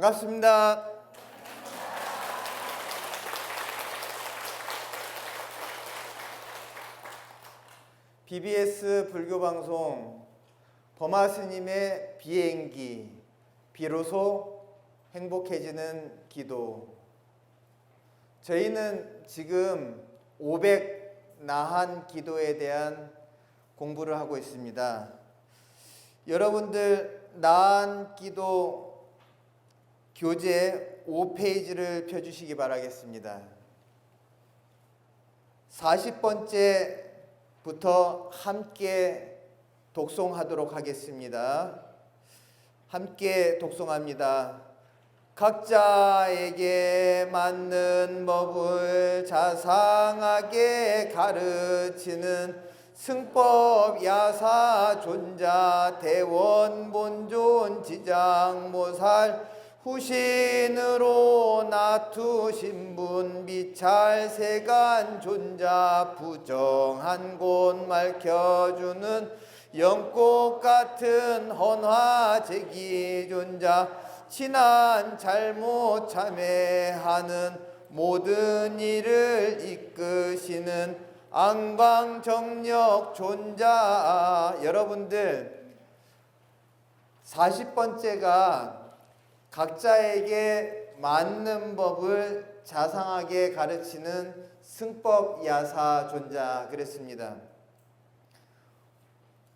반갑습니다. BBS 불교방송 범아 스님의 비행기, 비로소 행복해지는 기도. 저희는 지금 500 나한 기도에 대한 공부를 하고 있습니다. 여러분들 나한 기도 교재 5페이지를 펴주시기 바라겠습니다. 40번째부터 함께 독송하도록 하겠습니다. 함께 독송합니다. 각자에게 맞는 법을 자상하게 가르치는 승법 야사 존자 대원 본존 지장모살 후신으로 나투신 분 미찰 세간 존자 부정한 곳 맑혀주는 영꽃 같은 헌화 제기 존자 친한 잘못 참회하는 모든 일을 이끄시는 안광정력 존자. 여러분들 40번째가 각자에게 맞는 법을 자상하게 가르치는 승법 야사 존자 그랬습니다.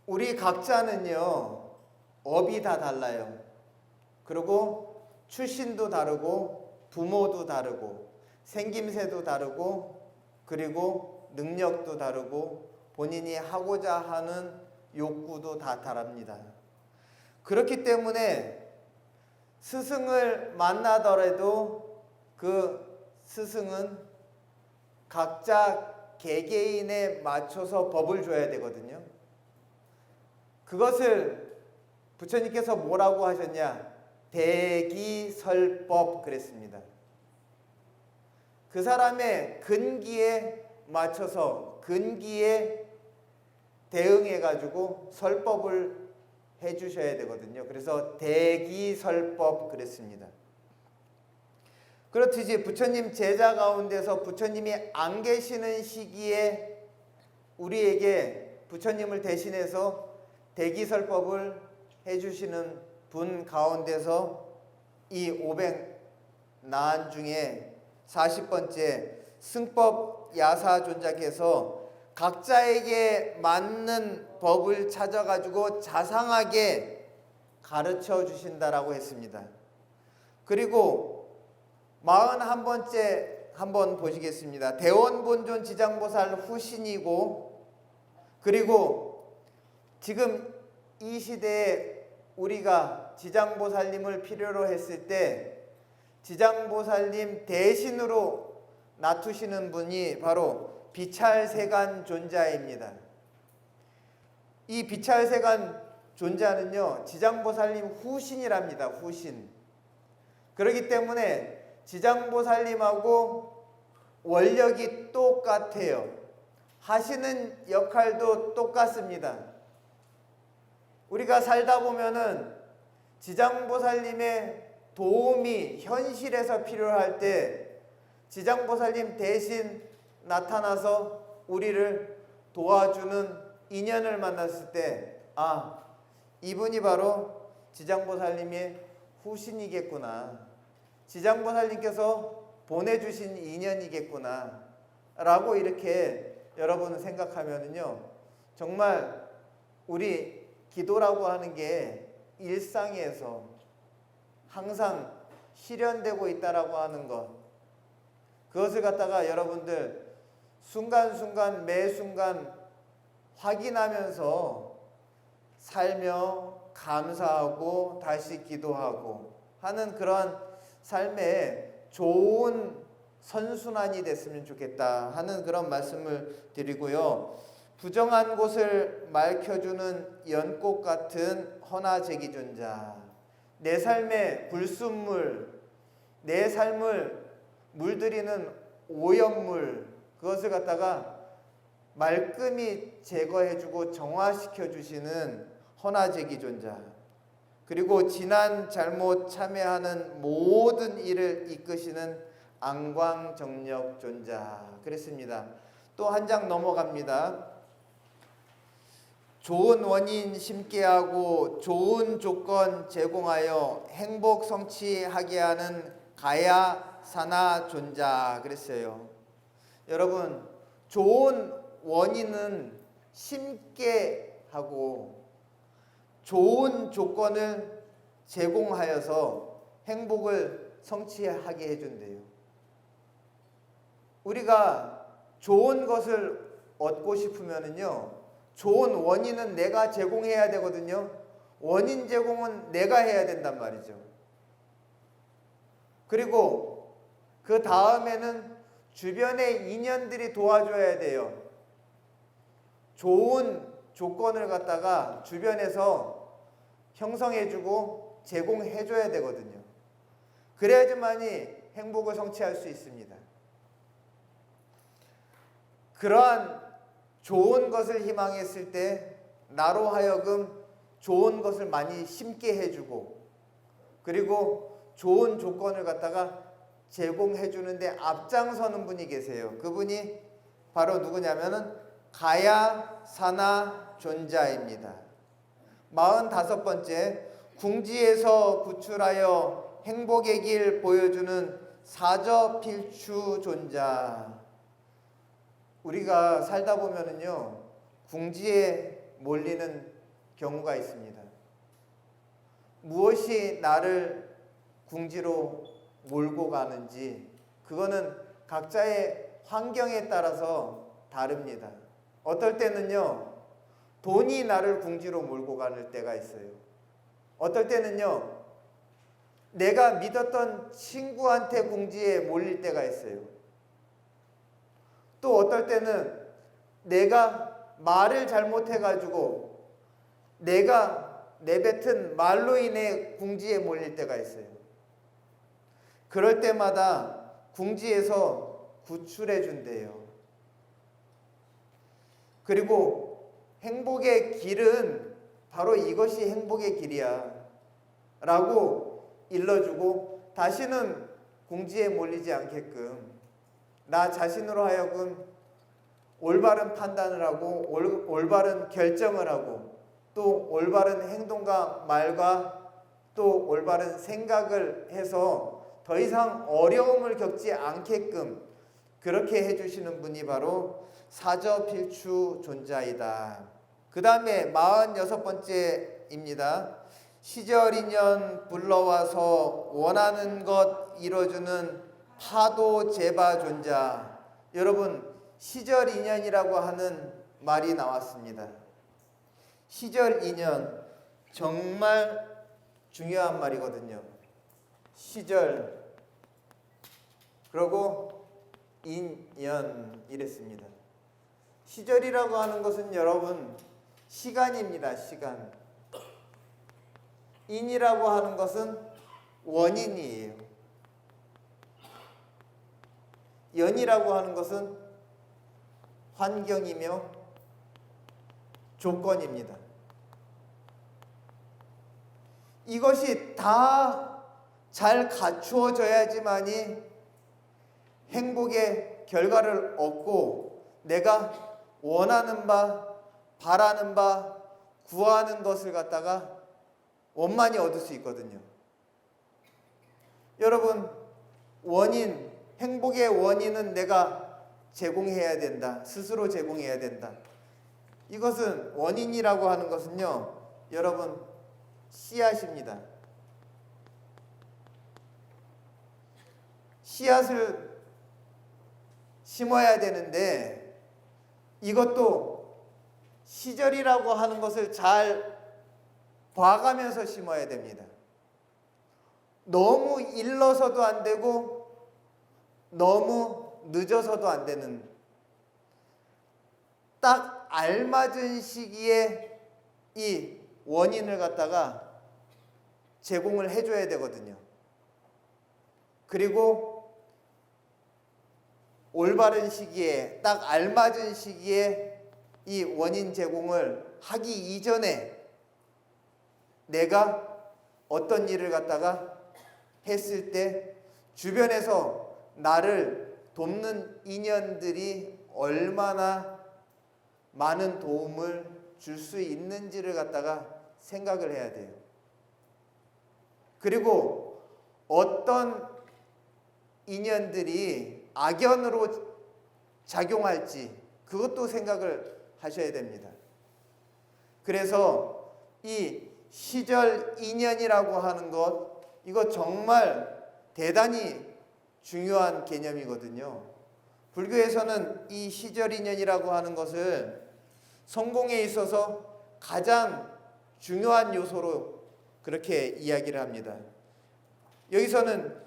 우리 각자는요, 업이 다 달라요. 그리고 출신도 다르고 부모도 다르고 생김새도 다르고 그리고 능력도 다르고 본인이 하고자 하는 욕구도 다 다릅니다. 그렇기 때문에 스승을 만나더라도 그 스승은 각자 개개인에 맞춰서 법을 줘야 되거든요. 그것을 부처님께서 뭐라고 하셨냐? 대기설법 그랬습니다. 그 사람의 근기에 맞춰서 근기에 대응해 가지고 설법을 해 주셔야 되거든요. 그래서 대기설법 그랬습니다. 그렇듯이 부처님 제자 가운데서 부처님이 안 계시는 시기에 우리에게 부처님을 대신해서 대기설법을 해 주시는 분 가운데서 이 500 나한 중에 40번째 승법 야사 존자께서 각자에게 맞는 법을 찾아가지고 자상하게 가르쳐 주신다라고 했습니다. 그리고 41번째 한번 보시겠습니다. 대원본존 지장보살 후신이고, 그리고 지금 이 시대에 우리가 지장보살님을 필요로 했을 때 지장보살님 대신으로 놔두시는 분이 바로 비찰세간 존자입니다. 이 비찰세간 존자는요, 지장보살님 후신이랍니다. 후신. 그렇기 때문에 지장보살님하고 원력이 똑같아요. 하시는 역할도 똑같습니다. 우리가 살다 보면은 지장보살님의 도움이 현실에서 필요할 때 지장보살님 대신 나타나서 우리를 도와주는 인연을 만났을 때, 아, 이분이 바로 지장보살님의 후신이겠구나, 지장보살님께서 보내주신 인연이겠구나 라고 이렇게 여러분 생각하면은요, 정말 우리 기도라고 하는 게 일상에서 항상 실현되고 있다라고 하는 것, 그것을 갖다가 여러분들 순간순간 매 순간 확인하면서 살며 감사하고 다시 기도하고 하는 그런 삶에 좋은 선순환이 됐으면 좋겠다 하는 그런 말씀을 드리고요. 부정한 곳을 맑혀주는 연꽃 같은 헌화제기 존자, 내 삶의 불순물, 내 삶을 물들이는 오염물, 그것을 갖다가 말끔히 제거해주고 정화시켜주시는 헌화제기 존자, 그리고 지난 잘못 참여하는 모든 일을 이끄시는 안광정력 존자. 그랬습니다. 또 한 장 넘어갑니다. 좋은 원인 심게 하고 좋은 조건 제공하여 행복 성취하게 하는 가야 사나 존자. 그랬어요. 여러분, 좋은 원인은 심게 하고 좋은 조건을 제공하여서 행복을 성취하게 해준대요. 우리가 좋은 것을 얻고 싶으면은요, 좋은 원인은 내가 제공해야 되거든요. 원인 제공은 내가 해야 된단 말이죠. 그리고 그 다음에는 주변의 인연들이 도와줘야 돼요. 좋은 조건을 갖다가 주변에서 형성해주고 제공해줘야 되거든요. 그래야지만이 행복을 성취할 수 있습니다. 그러한 좋은 것을 희망했을 때 나로 하여금 좋은 것을 많이 심게 해주고, 그리고 좋은 조건을 갖다가 제공해주는데 앞장서는 분이 계세요. 그분이 바로 누구냐면은 가야 사나 존자입니다. 45번째, 궁지에서 구출하여 행복의 길 보여주는 사저필추 존자. 우리가 살다 보면은요, 궁지에 몰리는 경우가 있습니다. 무엇이 나를 궁지로 몰고 가는지 그거는 각자의 환경에 따라서 다릅니다. 어떨 때는요, 돈이 나를 궁지로 몰고 가는 때가 있어요. 어떨 때는요, 내가 믿었던 친구한테 궁지에 몰릴 때가 있어요. 또 어떨 때는 내가 말을 잘못해가지고 내가 내뱉은 말로 인해 궁지에 몰릴 때가 있어요. 그럴 때마다 궁지에서 구출해 준대요. 그리고 행복의 길은 바로 이것이 행복의 길이야 라고 일러주고 다시는 궁지에 몰리지 않게끔 나 자신으로 하여금 올바른 판단을 하고 올바른 결정을 하고 또 올바른 행동과 말과 또 올바른 생각을 해서 더 이상 어려움을 겪지 않게끔 그렇게 해주시는 분이 바로 사저필추 존자이다. 그 다음에 46번째입니다. 시절인연 불러와서 원하는 것 이뤄주는 파도 제바 존자. 여러분, 시절인연이라고 하는 말이 나왔습니다. 시절인연 정말 중요한 말이거든요. 시절 그리고 인연 이랬습니다. 시절이라고 하는 것은 여러분 시간입니다. 시간. 인이라고 하는 것은 원인이에요. 연이라고 하는 것은 환경이며 조건입니다. 이것이 다 잘 갖추어져야지만이 행복의 결과를 얻고 내가 원하는 바, 바라는 바, 구하는 것을 갖다가 원만히 얻을 수 있거든요. 여러분, 원인, 행복의 원인은 내가 제공해야 된다. 스스로 제공해야 된다. 이것은 원인이라고 하는 것은요, 여러분, 씨앗입니다. 씨앗을 심어야 되는데 이것도 시절이라고 하는 것을 잘 봐가면서 심어야 됩니다. 너무 일러서도 안 되고 너무 늦어서도 안 되는 딱 알맞은 시기에 이 원인을 갖다가 제공을 해줘야 되거든요. 그리고 올바른 시기에 딱 알맞은 시기에 이 원인 제공을 하기 이전에 내가 어떤 일을 갖다가 했을 때 주변에서 나를 돕는 인연들이 얼마나 많은 도움을 줄 수 있는지를 갖다가 생각을 해야 돼요. 그리고 어떤 인연들이 악연으로 작용할지 그것도 생각을 하셔야 됩니다. 그래서 이 시절 인연이라고 하는 것, 이거 정말 대단히 중요한 개념이거든요. 불교에서는 이 시절 인연이라고 하는 것을 성공에 있어서 가장 중요한 요소로 그렇게 이야기를 합니다. 여기서는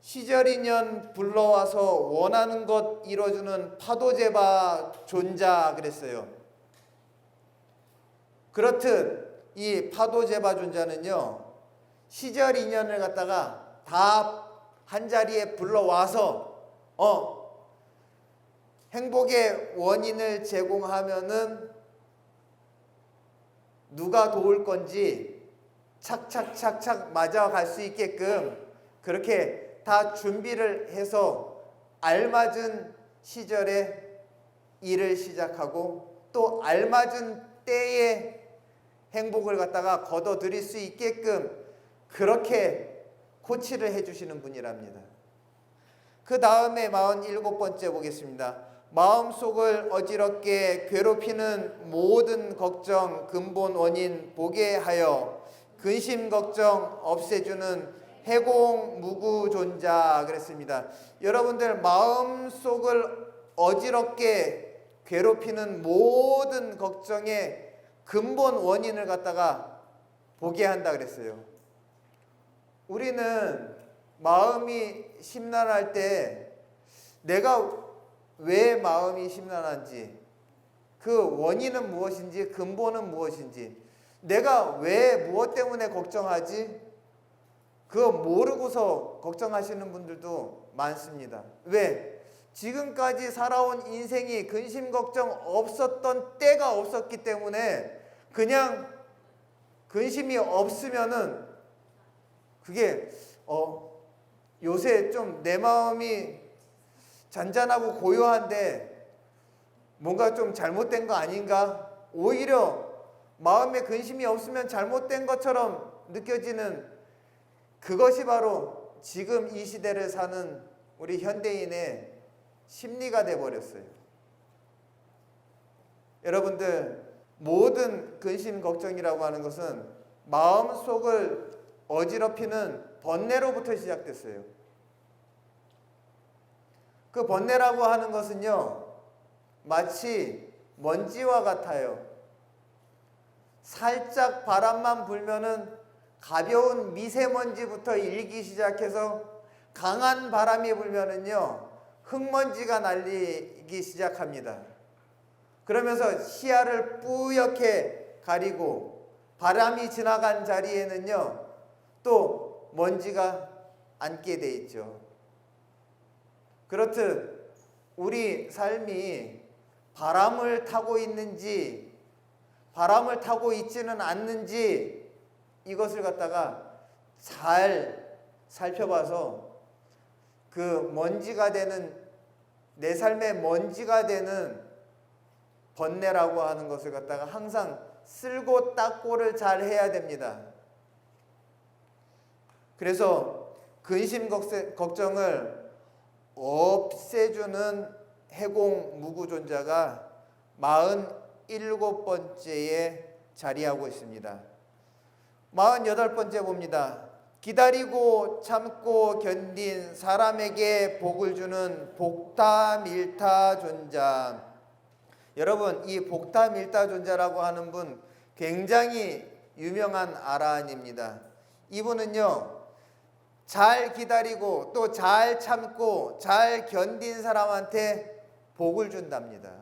시절 인연 불러와서 원하는 것 이뤄주는 파도제바 존자 그랬어요. 그렇듯 이 파도제바 존자는요, 시절 인연을 갖다가 다 한 자리에 불러와서 행복의 원인을 제공하면은 누가 도울 건지 착착착착 맞아갈 수 있게끔 그렇게 다 준비를 해서 알맞은 시절에 일을 시작하고 또 알맞은 때에 행복을 갖다가 거둬들일 수 있게끔 그렇게 코치를 해주시는 분이랍니다. 그 다음에 47번째 보겠습니다. 마음속을 어지럽게 괴롭히는 모든 걱정 근본 원인 보게 하여 근심 걱정 없애주는 해공 무구 존자 그랬습니다. 여러분들 마음속을 어지럽게 괴롭히는 모든 걱정의 근본 원인을 갖다가 보게 한다 그랬어요. 우리는 마음이 심란할 때 내가 왜 마음이 심란한지, 그 원인은 무엇인지, 근본은 무엇인지, 내가 왜 무엇 때문에 걱정하지? 그거 모르고서 걱정하시는 분들도 많습니다. 왜? 지금까지 살아온 인생이 근심 걱정 없었던 때가 없었기 때문에 그냥 근심이 없으면은 그게 요새 좀 내 마음이 잔잔하고 고요한데 뭔가 좀 잘못된 거 아닌가? 오히려 마음에 근심이 없으면 잘못된 것처럼 느껴지는 그것이 바로 지금 이 시대를 사는 우리 현대인의 심리가 돼버렸어요. 여러분들, 모든 근심 걱정이라고 하는 것은 마음속을 어지럽히는 번뇌로부터 시작됐어요. 그 번뇌라고 하는 것은요, 마치 먼지와 같아요. 살짝 바람만 불면은 가벼운 미세먼지부터 일기 시작해서 강한 바람이 불면은요, 흙먼지가 날리기 시작합니다. 그러면서 시야를 뿌옇게 가리고 바람이 지나간 자리에는요, 또 먼지가 앉게 돼 있죠. 그렇듯 우리 삶이 바람을 타고 있는지 바람을 타고 있지는 않는지 이것을 갖다가 잘 살펴봐서 그 먼지가 되는, 내 삶의 먼지가 되는 번뇌라고 하는 것을 갖다가 항상 쓸고 닦고를 잘 해야 됩니다. 그래서 근심 걱정을 없애주는 해공 무구존자가 47번째에 자리하고 있습니다. 48번째 봅니다. 기다리고 참고 견딘 사람에게 복을 주는 복타밀타 존자. 여러분, 이 복타밀타 존자라고 하는 분 굉장히 유명한 아라한입니다. 이분은요, 잘 기다리고 또 잘 참고 잘 견딘 사람한테 복을 준답니다.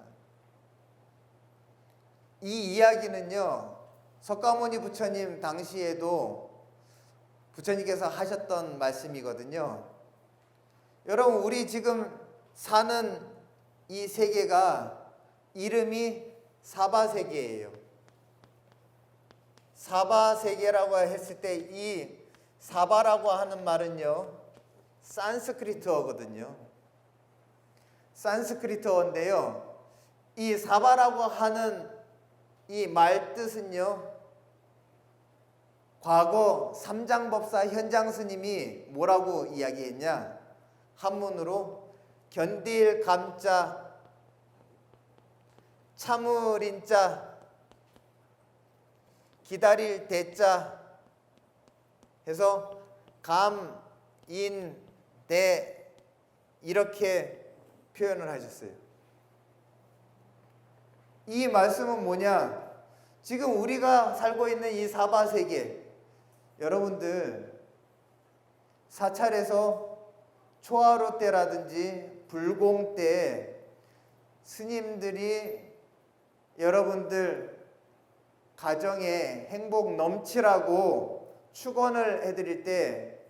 이 이야기는요, 석가모니 부처님 당시에도 부처님께서 하셨던 말씀이거든요. 여러분, 우리 지금 사는 이 세계가 이름이 사바세계예요. 사바세계라고 했을 때 이 사바라고 하는 말은요, 산스크리트어거든요. 산스크리트어인데요, 이 사바라고 하는 이 말 뜻은요, 과거 삼장법사 현장 스님이 뭐라고 이야기했냐? 한문으로 견딜 감자, 참을 인자, 기다릴 대자 해서 감, 인, 대 이렇게 표현을 하셨어요. 이 말씀은 뭐냐? 지금 우리가 살고 있는 이 사바세계, 여러분들 사찰에서 초하루 때라든지 불공 때 스님들이 여러분들 가정에 행복 넘치라고 축원을 해드릴 때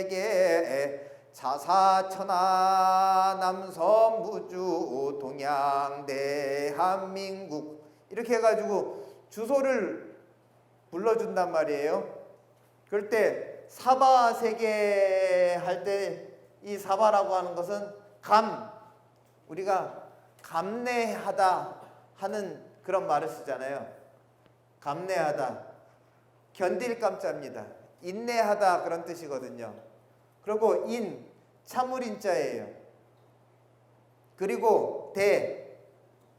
시사바세계 자사천하 남섬무주 동양 대한민국 이렇게 해가지고 주소를 불러준단 말이에요. 그럴 때 사바세계 할 때 이 사바라고 하는 것은 우리가 감내하다 하는 그런 말을 쓰잖아요. 감내하다, 견딜 감자입니다. 인내하다 그런 뜻이거든요. 그리고 참을 인자예요. 그리고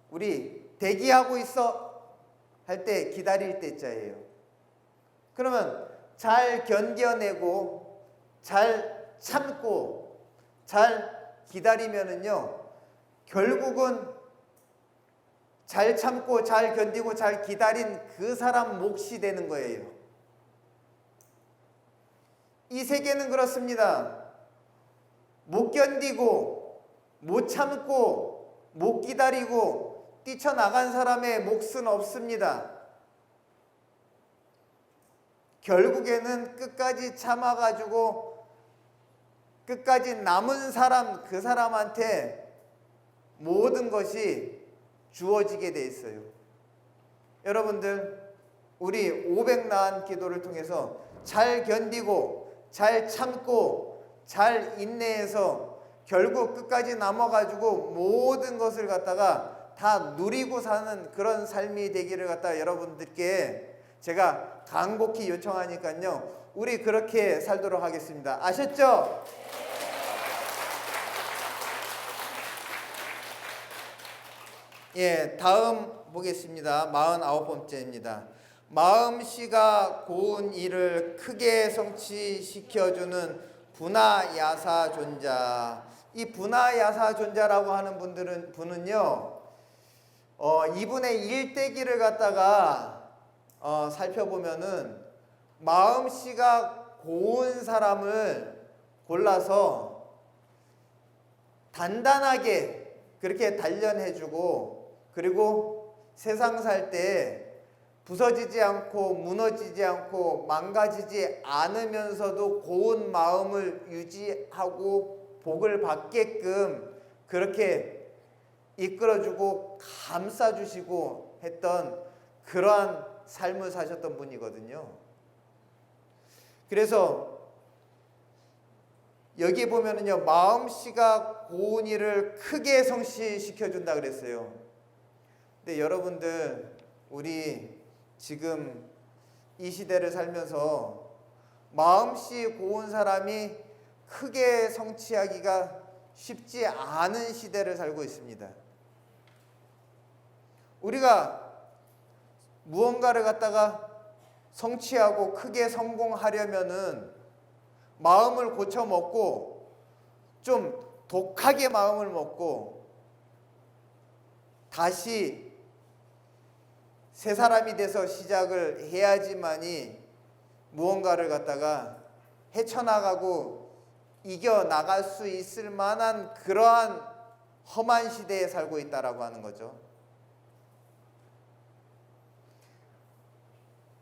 우리 대기하고 있어 할 때 기다릴 때자예요. 그러면 잘 견뎌내고 잘 참고 잘 기다리면은요, 결국은 잘 참고 잘 견디고 잘 기다린 그 사람 몫이 되는 거예요. 이 세계는 그렇습니다. 못 견디고 못 참고 못 기다리고 뛰쳐나간 사람의 몫은 없습니다. 결국에는 끝까지 참아가지고 끝까지 남은 사람, 그 사람한테 모든 것이 주어지게 돼 있어요. 여러분들, 우리 500나은 기도를 통해서 잘 견디고 잘 참고 잘 인내해서 결국 끝까지 남아가지고 모든 것을 갖다가 다 누리고 사는 그런 삶이 되기를 갖다가 여러분들께 제가 간곡히 요청하니까요, 우리 그렇게 살도록 하겠습니다. 아셨죠? 예, 다음 보겠습니다. 49번째입니다. 마음씨가 고운 일을 크게 성취시켜주는 분하야사 존자. 이 분하야사 존자라고 하는 분은요, 2분의 1대기를 갖다가 살펴보면은 마음씨가 고운 사람을 골라서 단단하게 그렇게 단련해주고, 그리고 세상 살 때 부서지지 않고 무너지지 않고 망가지지 않으면서도 고운 마음을 유지하고 복을 받게끔 그렇게 이끌어주고 감싸주시고 했던 그러한 삶을 사셨던 분이거든요. 그래서 여기 보면은요, 마음씨가 고운 일을 크게 성취시켜준다 그랬어요. 근데 여러분들, 우리 지금 이 시대를 살면서 마음씨 고운 사람이 크게 성취하기가 쉽지 않은 시대를 살고 있습니다. 우리가 무언가를 갖다가 성취하고 크게 성공하려면은 마음을 고쳐 먹고 좀 독하게 마음을 먹고 다시 새 사람이 돼서 시작을 해야지만이 무언가를 갖다가 헤쳐나가고 이겨나갈 수 있을 만한 그러한 험한 시대에 살고 있다라고 하는 거죠.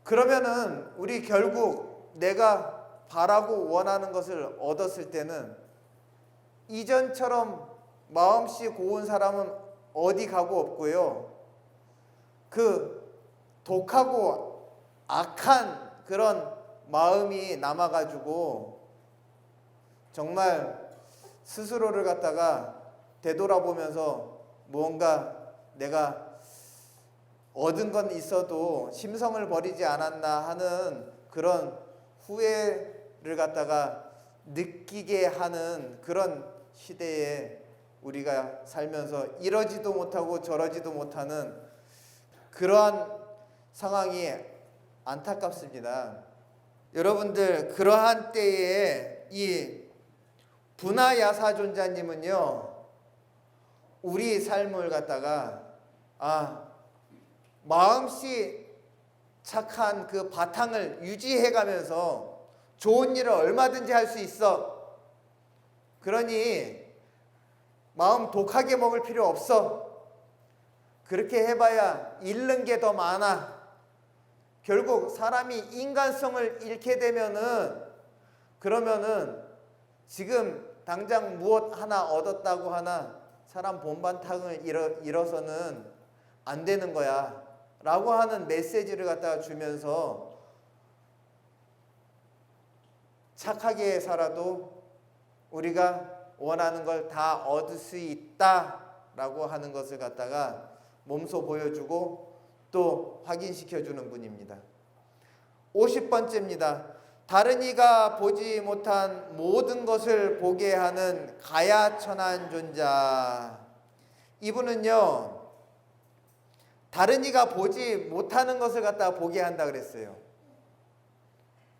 그러면은 우리 결국 내가 바라고 원하는 것을 얻었을 때는 이전처럼 마음씨 고운 사람은 어디 가고 없고요. 그 독하고 악한 그런 마음이 남아가지고 정말 스스로를 갖다가 되돌아보면서 무언가 내가 얻은 건 있어도 심성을 버리지 않았나 하는 그런 후회를 갖다가 느끼게 하는 그런 시대에 우리가 살면서 이러지도 못하고 저러지도 못하는 그러한 상황이 안타깝습니다. 여러분들, 그러한 때에 이 분하야사존자님은요, 우리 삶을 갖다가 마음씨 착한 그 바탕을 유지해 가면서 좋은 일을 얼마든지 할 수 있어. 그러니 마음 독하게 먹을 필요 없어. 그렇게 해봐야 잃는 게 더 많아. 결국 사람이 인간성을 잃게 되면은, 그러면은 지금 당장 무엇 하나 얻었다고 하나 사람 본반탕을 잃어서는 안 되는 거야 라고 하는 메시지를 갖다가 주면서 착하게 살아도 우리가 원하는 걸 다 얻을 수 있다 라고 하는 것을 갖다가 몸소 보여주고 또 확인시켜 주는 분입니다. 50번째입니다. 다른 이가 보지 못한 모든 것을 보게 하는 가야천한 존자. 이분은요, 다른 이가 보지 못하는 것을 갖다가 보게 한다 그랬어요.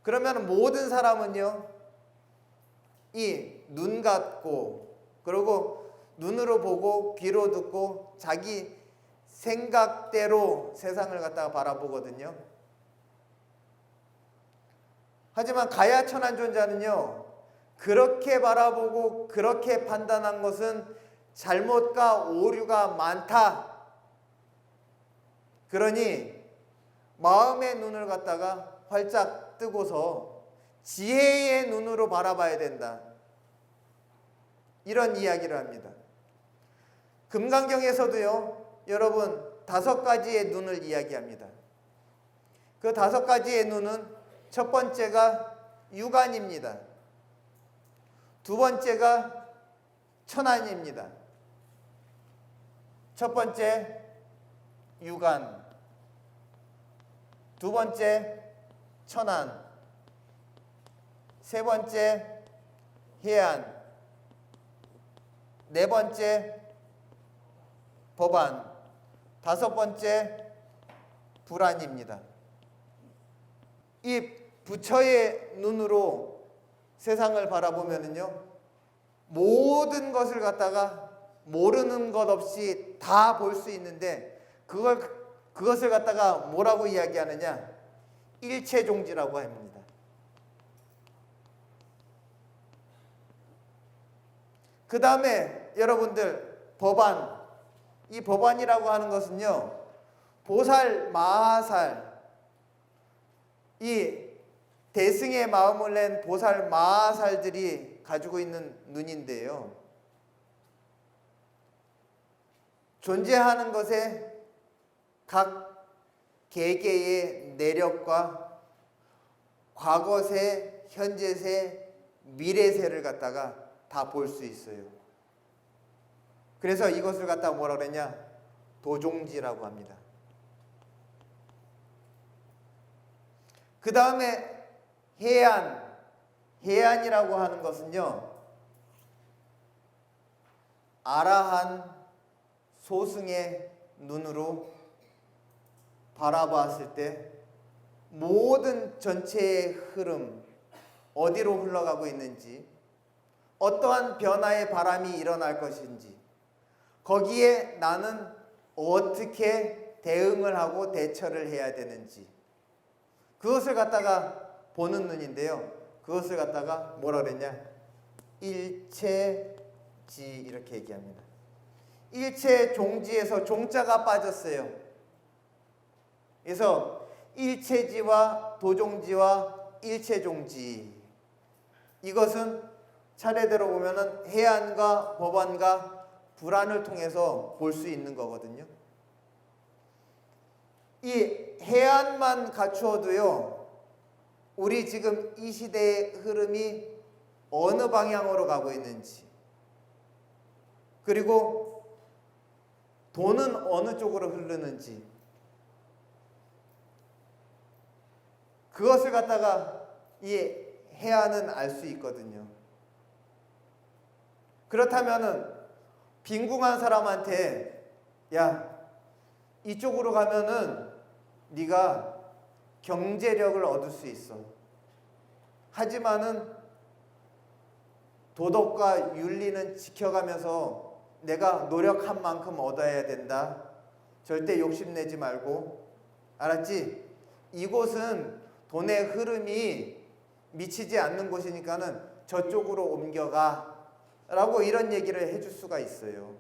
그러면 모든 사람은요, 이 눈 같고, 그리고 눈으로 보고 귀로 듣고 자기 생각대로 세상을 갖다가 바라보거든요. 하지만 가야천한 존자는요, 그렇게 바라보고 그렇게 판단한 것은 잘못과 오류가 많다. 그러니 마음의 눈을 갖다가 활짝 뜨고서 지혜의 눈으로 바라봐야 된다. 이런 이야기를 합니다. 금강경에서도요, 여러분 5가지의 눈을 이야기합니다. 그 5가지의 눈은 첫 번째가 육안입니다. 두 번째가 천안입니다. 첫 번째 육안, 두 번째 천안, 세 번째 해안, 네 번째 법안, 5번째 불안입니다. 이 부처의 눈으로 세상을 바라보면은요, 모든 것을 갖다가 모르는 것 없이 다 볼 수 있는데, 그것을 갖다가 뭐라고 이야기하느냐? 일체종지라고 합니다. 그 다음에 여러분들 법안, 이 법안이라고 하는 것은요, 보살, 마하살, 이 대승의 마음을 낸 보살, 마하살들이 가지고 있는 눈인데요, 존재하는 것에 각 개개의 내력과 과거세, 현재세, 미래세를 갖다가 다 볼 수 있어요. 그래서 이것을 갖다가 뭐라 그러냐? 도종지라고 합니다. 그 다음에 해안이라고 하는 것은요, 아라한 소승의 눈으로 바라봤을 때 모든 전체의 흐름, 어디로 흘러가고 있는지, 어떠한 변화의 바람이 일어날 것인지, 거기에 나는 어떻게 대응을 하고 대처를 해야 되는지, 그것을 갖다가 보는 눈인데요, 그것을 갖다가 뭐라 그랬냐? 일체지, 이렇게 얘기합니다. 일체종지에서 종자가 빠졌어요. 그래서 일체지와 도종지와 일체종지, 이것은 차례대로 보면은 해안과 법안과 불안을 통해서 볼 수 있는 거거든요. 이 해안만 갖추어도요, 우리 지금 이 시대의 흐름이 어느 방향으로 가고 있는지, 그리고 돈은 어느 쪽으로 흐르는지, 그것을 갖다가 이 해안은 알 수 있거든요. 그렇다면은 빈궁한 사람한테 야, 이쪽으로 가면은 네가 경제력을 얻을 수 있어. 하지만은 도덕과 윤리는 지켜가면서 내가 노력한 만큼 얻어야 된다. 절대 욕심내지 말고. 알았지? 이곳은 돈의 흐름이 미치지 않는 곳이니까는 저쪽으로 옮겨가 라고 이런 얘기를 해줄 수가 있어요.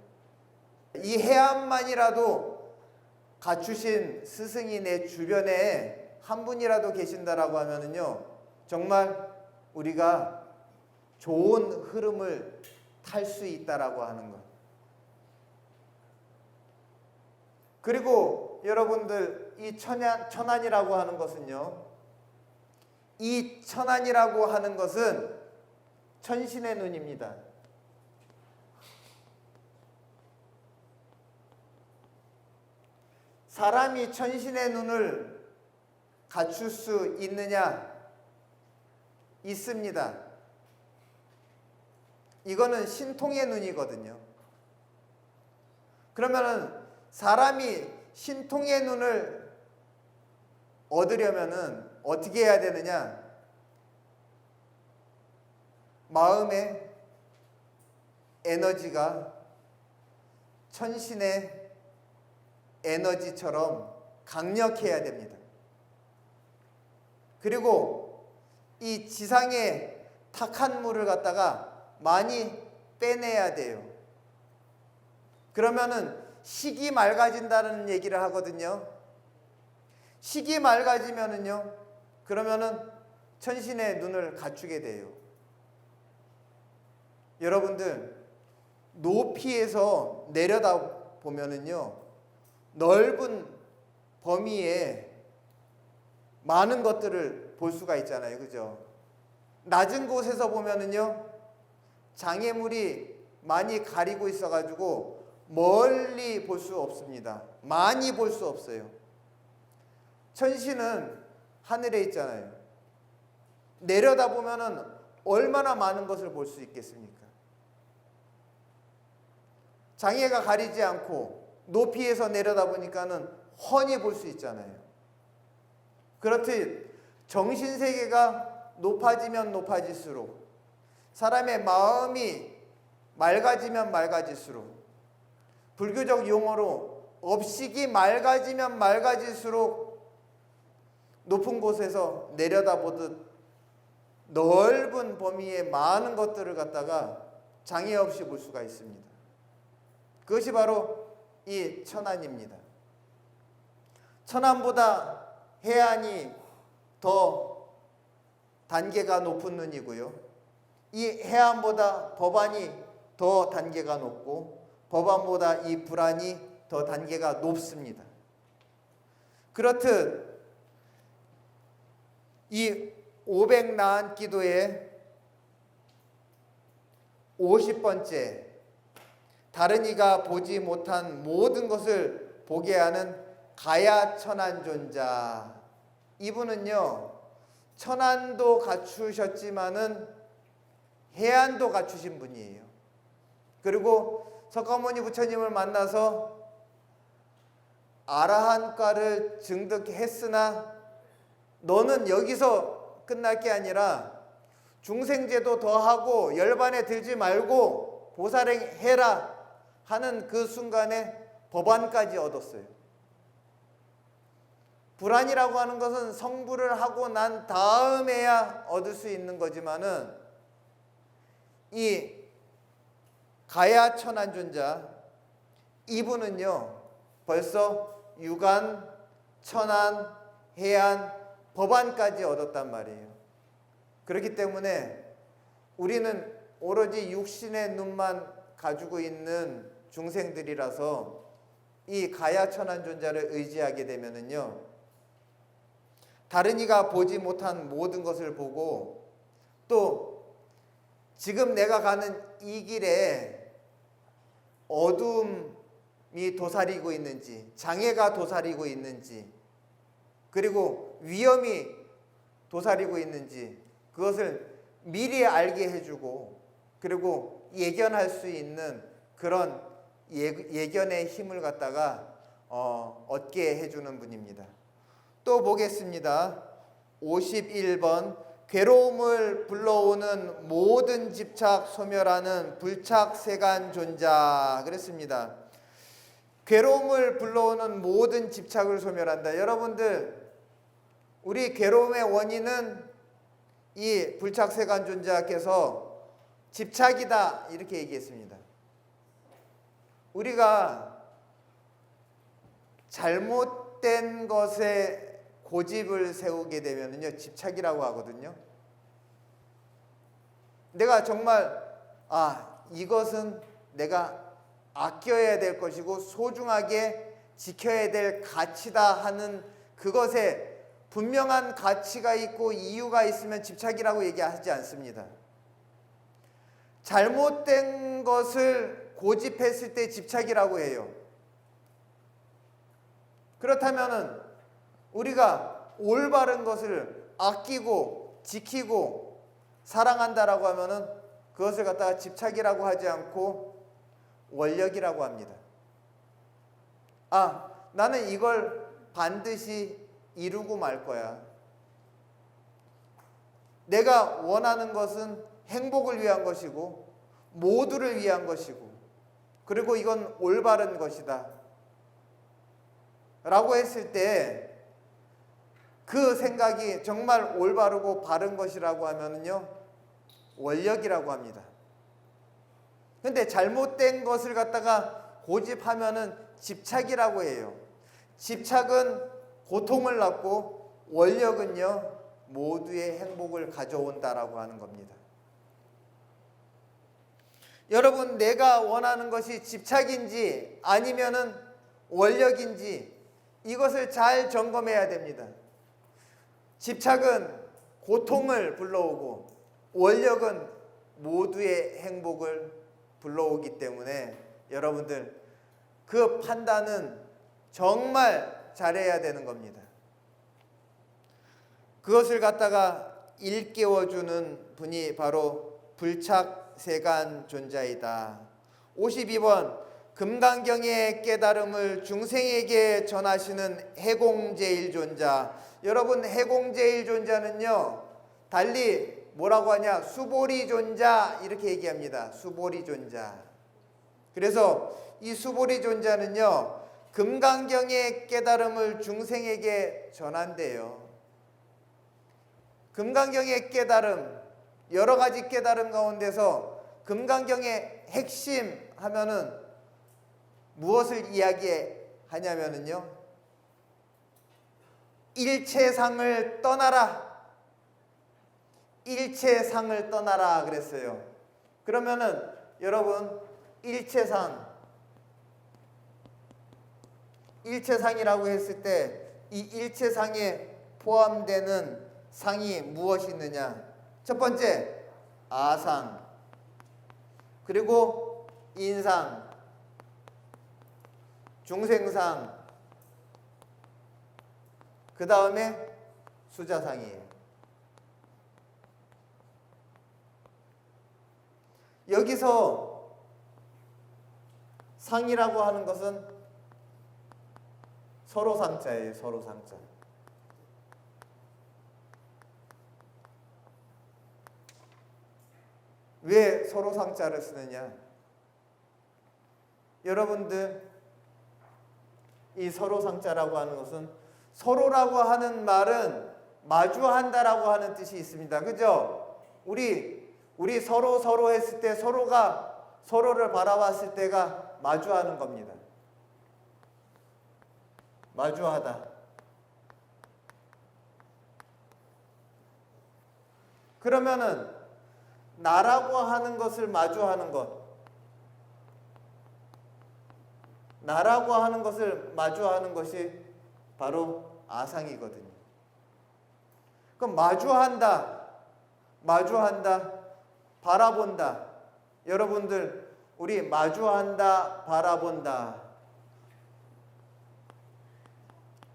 이 해안만이라도 갖추신 스승이 내 주변에 한 분이라도 계신다라고 하면은요, 정말 우리가 좋은 흐름을 탈 수 있다라고 하는 것. 그리고 여러분들, 이 천안이라고 하는 것은요, 이 천안이라고 하는 것은 천신의 눈입니다. 사람이 천신의 눈을 갖출 수 있느냐? 있습니다. 이거는 신통의 눈이거든요. 그러면은 사람이 신통의 눈을 얻으려면은 어떻게 해야 되느냐? 마음의 에너지가 천신의 에너지처럼 강력해야 됩니다. 그리고 이 지상의 탁한 물을 갖다가 많이 빼내야 돼요. 그러면은 식이 맑아진다는 얘기를 하거든요. 식이 맑아지면은요, 그러면은 천신의 눈을 갖추게 돼요. 여러분들, 높이에서 내려다 보면은요, 넓은 범위에 많은 것들을 볼 수가 있잖아요. 그죠? 낮은 곳에서 보면은요, 장애물이 많이 가리고 있어가지고 멀리 볼 수 없습니다. 많이 볼 수 없어요. 천신은 하늘에 있잖아요. 내려다 보면은 얼마나 많은 것을 볼 수 있겠습니까? 장애가 가리지 않고 높이에서 내려다 보니까는 훤히 볼 수 있잖아요. 그렇듯 정신세계가 높아지면 높아질수록, 사람의 마음이 맑아지면 맑아질수록, 불교적 용어로 업식이 맑아지면 맑아질수록 높은 곳에서 내려다보듯 넓은 범위의 많은 것들을 갖다가 장애 없이 볼 수가 있습니다. 그것이 바로 이 천안입니다. 천안보다 해안이 더 단계가 높은 눈이고요. 이 해안보다 법안이 더 단계가 높고, 법안보다 이 불안이 더 단계가 높습니다. 그렇듯 이 500나안 기도의 50번째, 다른 이가 보지 못한 모든 것을 보게 하는 가야천안존자, 이분은요, 천안도 갖추셨지만은 해안도 갖추신 분이에요. 그리고 석가모니 부처님을 만나서 아라한과를 증득했으나 너는 여기서 끝날 게 아니라 중생제도 더하고 열반에 들지 말고 보살행해라 하는 그 순간에 법안까지 얻었어요. 불안이라고 하는 것은 성불을 하고 난 다음에야 얻을 수 있는 거지만은, 이 가야천안존자, 이분은요 벌써 유관, 천안, 해안, 법안까지 얻었단 말이에요. 그렇기 때문에 우리는 오로지 육신의 눈만 가지고 있는 중생들이라서 이 가야천한 존자를 의지하게 되면은요, 다른 이가 보지 못한 모든 것을 보고 또 지금 내가 가는 이 길에 어둠이 도사리고 있는지, 장애가 도사리고 있는지, 그리고 위험이 도사리고 있는지 그것을 미리 알게 해주고, 그리고 예견할 수 있는 그런 예견의 힘을 갖다가 얻게 해주는 분입니다. 또 보겠습니다. 51번 괴로움을 불러오는 모든 집착 소멸하는 불착세간 존자 그랬습니다. 괴로움을 불러오는 모든 집착을 소멸한다. 여러분들, 우리 괴로움의 원인은 이 불착세간 존자께서 집착이다 이렇게 얘기했습니다. 우리가 잘못된 것에 고집을 세우게 되면요, 집착이라고 하거든요. 내가 정말 이것은 내가 아껴야 될 것이고 소중하게 지켜야 될 가치다 하는 그것에 분명한 가치가 있고 이유가 있으면 집착이라고 얘기하지 않습니다. 잘못된 것을 고집했을 때 집착이라고 해요. 그렇다면은 우리가 올바른 것을 아끼고 지키고 사랑한다라고 하면은 그것을 갖다가 집착이라고 하지 않고 원력이라고 합니다. 나는 이걸 반드시 이루고 말 거야. 내가 원하는 것은 행복을 위한 것이고 모두를 위한 것이고, 그리고 이건 올바른 것이다 라고 했을 때 그 생각이 정말 올바르고 바른 것이라고 하면은요, 원력이라고 합니다. 근데 잘못된 것을 갖다가 고집하면은 집착이라고 해요. 집착은 고통을 낳고 원력은요, 모두의 행복을 가져온다라고 하는 겁니다. 여러분, 내가 원하는 것이 집착인지 아니면은 원력인지 이것을 잘 점검해야 됩니다. 집착은 고통을 불러오고 원력은 모두의 행복을 불러오기 때문에 여러분들, 그 판단은 정말 잘해야 되는 겁니다. 그것을 갖다가 일깨워주는 분이 바로 불착세간 존자이다. 52번 금강경의 깨달음을 중생에게 전하시는 해공제일 존자. 여러분, 해공제일 존자는요, 달리 뭐라고 하냐, 수보리 존자 이렇게 얘기합니다. 수보리 존자. 그래서 이 수보리 존자는요, 금강경의 깨달음을 중생에게 전한대요. 금강경의 깨달음, 여러 가지 깨달음 가운데서 금강경의 핵심 하면은 무엇을 이야기하냐면은요, 일체상을 떠나라. 일체상을 떠나라 그랬어요. 그러면은 여러분, 일체상이라고 했을 때 이 일체상에 포함되는 상이 무엇이 있느냐? 첫 번째, 아상, 그리고 인상, 중생상, 그 다음에 수자상이에요. 여기서 상이라고 하는 것은 서로상자예요. 서로상자. 왜 서로상자를 쓰느냐? 여러분들, 이 서로상자라고 하는 것은, 서로라고 하는 말은 마주한다라고 하는 뜻이 있습니다. 그죠? 우리 서로 했을 때 서로가 서로를 바라봤을 때가 마주하는 겁니다. 마주하다. 그러면은 나라고 하는 것을 마주하는 것, 나라고 하는 것을 마주하는 것이 바로 아상이거든요. 그럼 마주한다, 바라본다. 여러분들, 우리 마주한다,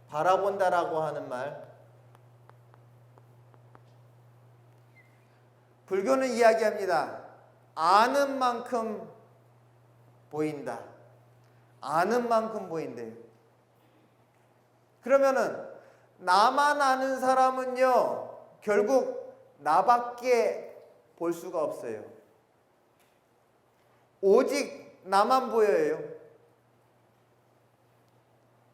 바라본다라고 하는 말, 불교는 이야기합니다. 아는 만큼 보인다. 아는 만큼 보인대요. 그러면은 나만 아는 사람은요, 결국 나밖에 볼 수가 없어요. 오직 나만 보여요.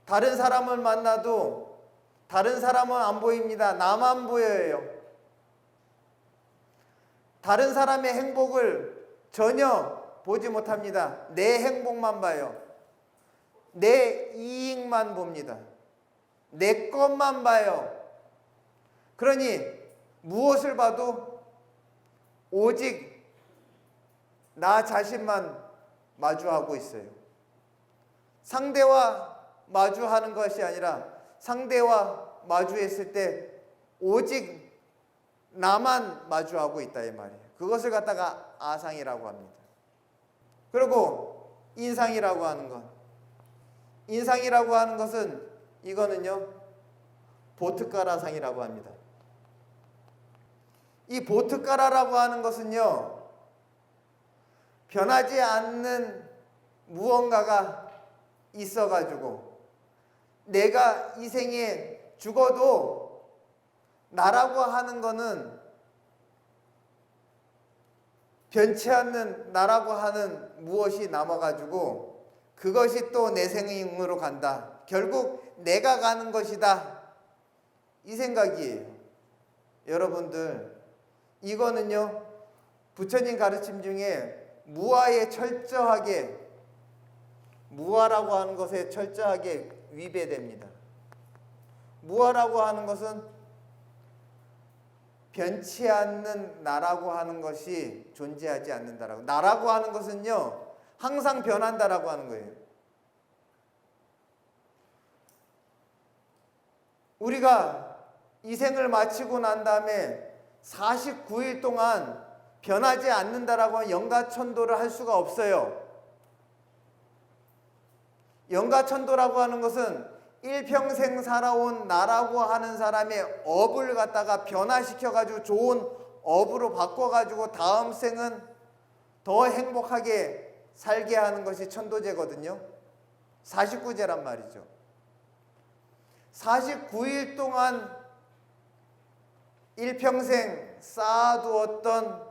다른 사람을 만나도 다른 사람은 안 보입니다. 나만 보여요. 다른 사람의 행복을 전혀 보지 못합니다. 내 행복만 봐요. 내 이익만 봅니다. 내 것만 봐요. 그러니 무엇을 봐도 오직 나 자신만 마주하고 있어요. 상대와 마주하는 것이 아니라 상대와 마주했을 때 오직 나만 마주하고 있다 이 말이에요. 그것을 갖다가 아상이라고 합니다. 그리고 인상이라고 하는 것. 인상이라고 하는 것은 이거는요, 보트가라상이라고 합니다. 이 보트가라라고 하는 것은요, 변하지 않는 무언가가 있어가지고 내가 이 생에 죽어도 나라고 하는 거는 변치 않는 나라고 하는 무엇이 남아가지고 그것이 또 내 생으로 간다. 결국 내가 가는 것이다. 이 생각이에요. 여러분들, 이거는요, 부처님 가르침 중에 무아에 철저하게, 무아라고 하는 것에 철저하게 위배됩니다. 무아라고 하는 것은 변치 않는 나라고 하는 것이 존재하지 않는다라고. 나라고 하는 것은요, 항상 변한다라고 하는 거예요. 우리가 이 생을 마치고 난 다음에 49일 동안 변하지 않는다라고 하면 영가천도를 할 수가 없어요. 영가천도라고 하는 것은 일평생 살아온 나라고 하는 사람의 업을 갖다가 변화시켜가지고 좋은 업으로 바꿔가지고 다음 생은 더 행복하게 살게 하는 것이 천도제거든요. 49제란 말이죠. 49일 동안 일평생 쌓아두었던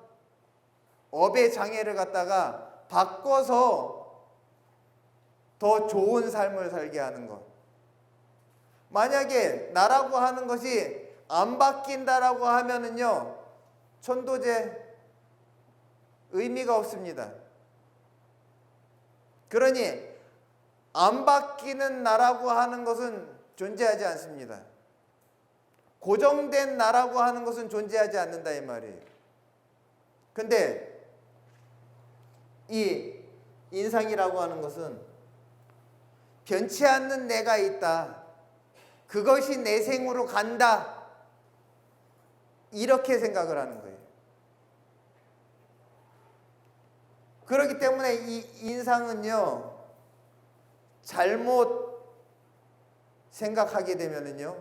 업의 장애를 갖다가 바꿔서 더 좋은 삶을 살게 하는 것. 만약에 나라고 하는 것이 안 바뀐다라고 하면은요, 천도제 의미가 없습니다. 그러니 안 바뀌는 나라고 하는 것은 존재하지 않습니다. 고정된 나라고 하는 것은 존재하지 않는다 이 말이에요. 근데 이 인상이라고 하는 것은 변치 않는 내가 있다. 그것이 내 생으로 간다. 이렇게 생각을 하는 거예요. 그렇기 때문에 이 인상은요, 잘못 생각하게 되면은요,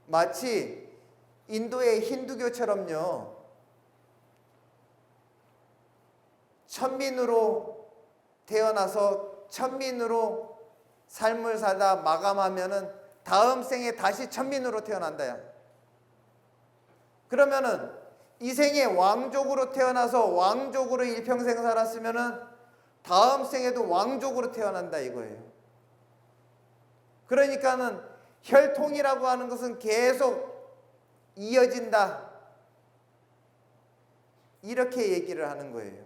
마치 인도의 힌두교처럼요, 천민으로 태어나서 천민으로 삶을 살다 마감하면은 다음 생에 다시 천민으로 태어난다야. 그러면은 이 생에 왕족으로 태어나서 왕족으로 일평생 살았으면은 다음 생에도 왕족으로 태어난다 이거예요. 그러니까는 혈통이라고 하는 것은 계속 이어진다. 이렇게 얘기를 하는 거예요.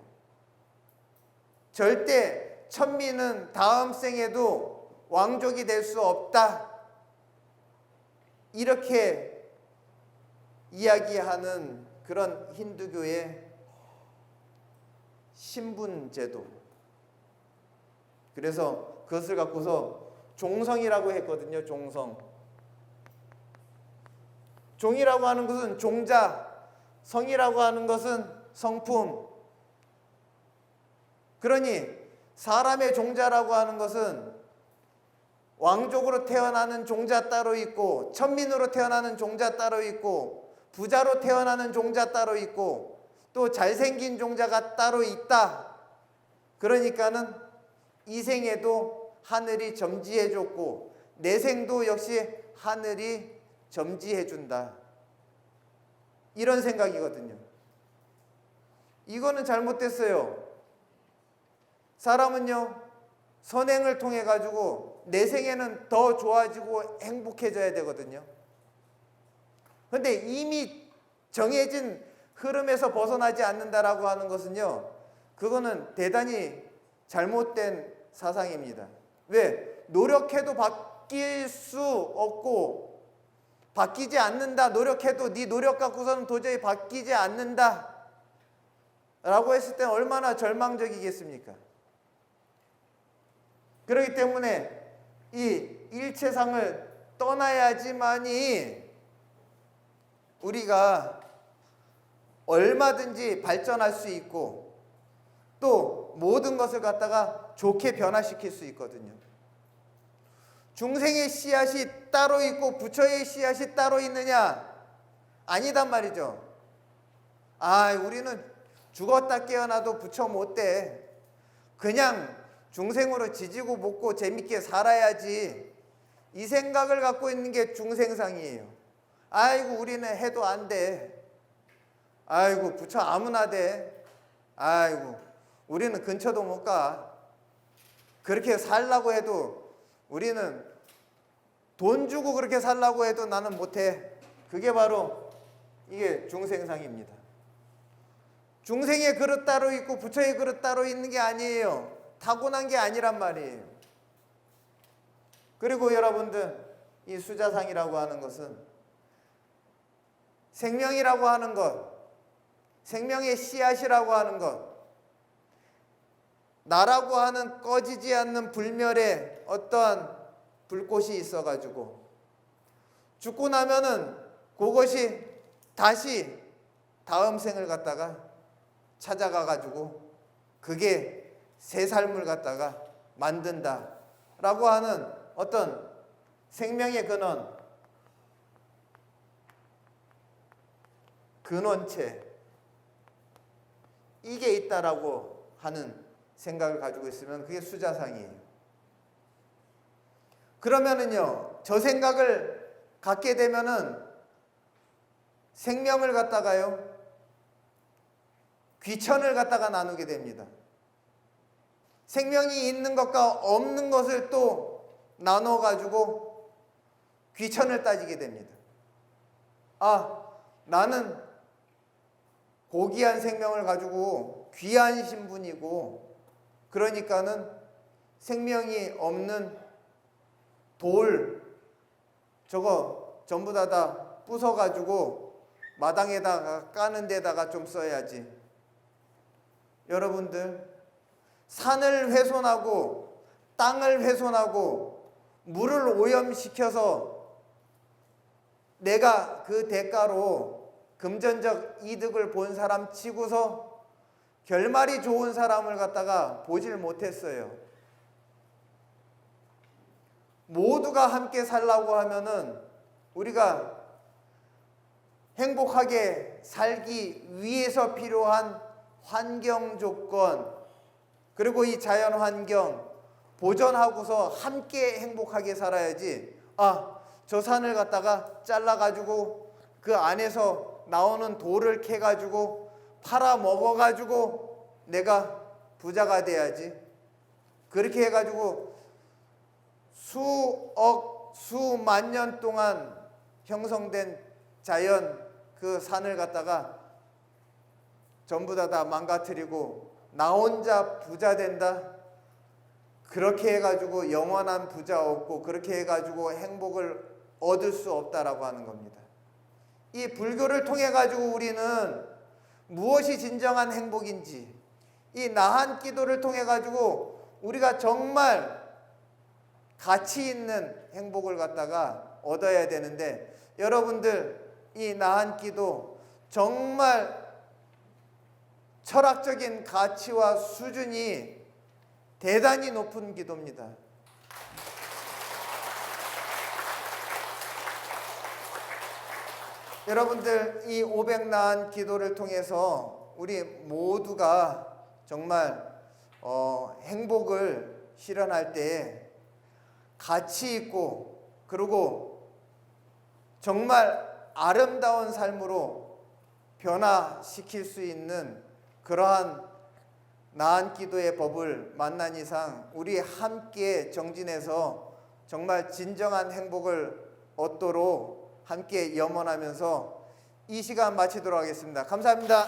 절대 천민은 다음 생에도 왕족이 될 수 없다. 이렇게 이야기하는 그런 힌두교의 신분제도, 그래서 그것을 갖고서 종성이라고 했거든요. 종성. 종이라고 하는 것은 종자, 성이라고 하는 것은 성품. 그러니 사람의 종자라고 하는 것은 왕족으로 태어나는 종자 따로 있고, 천민으로 태어나는 종자 따로 있고, 부자로 태어나는 종자 따로 있고, 또 잘생긴 종자가 따로 있다. 그러니까는 이 생에도 하늘이 점지해 줬고 내 생도 역시 하늘이 점지해 준다. 이런 생각이거든요. 이거는 잘못됐어요. 사람은요, 선행을 통해 가지고 내 생에는 더 좋아지고 행복해져야 되거든요. 그런데 이미 정해진 흐름에서 벗어나지 않는다라고 하는 것은요, 그거는 대단히 잘못된 사상입니다. 왜? 노력해도 바뀔 수 없고 바뀌지 않는다. 노력해도 네 노력 갖고서는 도저히 바뀌지 않는다 라고 했을 때 얼마나 절망적이겠습니까? 그렇기 때문에 이 일체상을 떠나야지만이 우리가 얼마든지 발전할 수 있고 또 모든 것을 갖다가 좋게 변화시킬 수 있거든요. 중생의 씨앗이 따로 있고 부처의 씨앗이 따로 있느냐? 아니단 말이죠. 우리는 죽었다 깨어나도 부처 못 돼. 그냥 중생으로 지지고 볶고 재밌게 살아야지. 이 생각을 갖고 있는 게 중생상이에요. 아이고 우리는 해도 안 돼. 아이고 부처 아무나 돼. 아이고 우리는 근처도 못 가. 그렇게 살라고 해도 우리는 돈 주고 그렇게 살라고 해도 나는 못해. 그게 바로 이게 중생상입니다. 중생의 그릇 따로 있고 부처의 그릇 따로 있는 게 아니에요. 타고난 게 아니란 말이에요. 그리고 여러분들, 이 수자상이라고 하는 것은 생명이라고 하는 것, 생명의 씨앗이라고 하는 것, 나라고 하는 꺼지지 않는 불멸의 어떠한 불꽃이 있어가지고 죽고 나면은 그것이 다시 다음 생을 갖다가 찾아가가지고 그게 새 삶을 갖다가 만든다라고 하는 어떤 생명의 근원체, 이게 있다라고 하는 생각을 가지고 있으면 그게 수자상이에요. 그러면은요, 저 생각을 갖게 되면은 생명을 갖다가요, 귀천을 갖다가 나누게 됩니다. 생명이 있는 것과 없는 것을 또 나눠가지고 귀천을 따지게 됩니다. 나는 고귀한 생명을 가지고 귀한 신분이고, 그러니까는 생명이 없는 돌, 저거 전부 다 부숴가지고 마당에다가 까는 데다가 좀 써야지. 여러분들, 산을 훼손하고 땅을 훼손하고 물을 오염시켜서 내가 그 대가로 금전적 이득을 본 사람 치고서 결말이 좋은 사람을 갖다가 보질 못했어요. 모두가 함께 살라고 하면은 우리가 행복하게 살기 위해서 필요한 환경 조건, 그리고 이 자연 환경 보존하고서 함께 행복하게 살아야지. 저 산을 갖다가 잘라가지고 그 안에서 나오는 돌을 캐가지고 팔아 먹어가지고 내가 부자가 돼야지. 그렇게 해가지고 수억, 수만 년 동안 형성된 자연 그 산을 갖다가 전부 다 망가뜨리고 나 혼자 부자 된다? 그렇게 해가지고 영원한 부자 없고 그렇게 해가지고 행복을 얻을 수 없다라고 하는 겁니다. 이 불교를 통해 가지고 우리는 무엇이 진정한 행복인지, 이 나한 기도를 통해 가지고 우리가 정말 가치 있는 행복을 갖다가 얻어야 되는데, 여러분들 이 나한 기도 정말 철학적인 가치와 수준이 대단히 높은 기도입니다. 여러분들 이 500난 기도를 통해서 우리 모두가 정말 행복을 실현할 때 가치 있고, 그리고 정말 아름다운 삶으로 변화시킬 수 있는 그러한 나은 기도의 법을 만난 이상 우리 함께 정진해서 정말 진정한 행복을 얻도록 함께 염원하면서 이 시간 마치도록 하겠습니다. 감사합니다.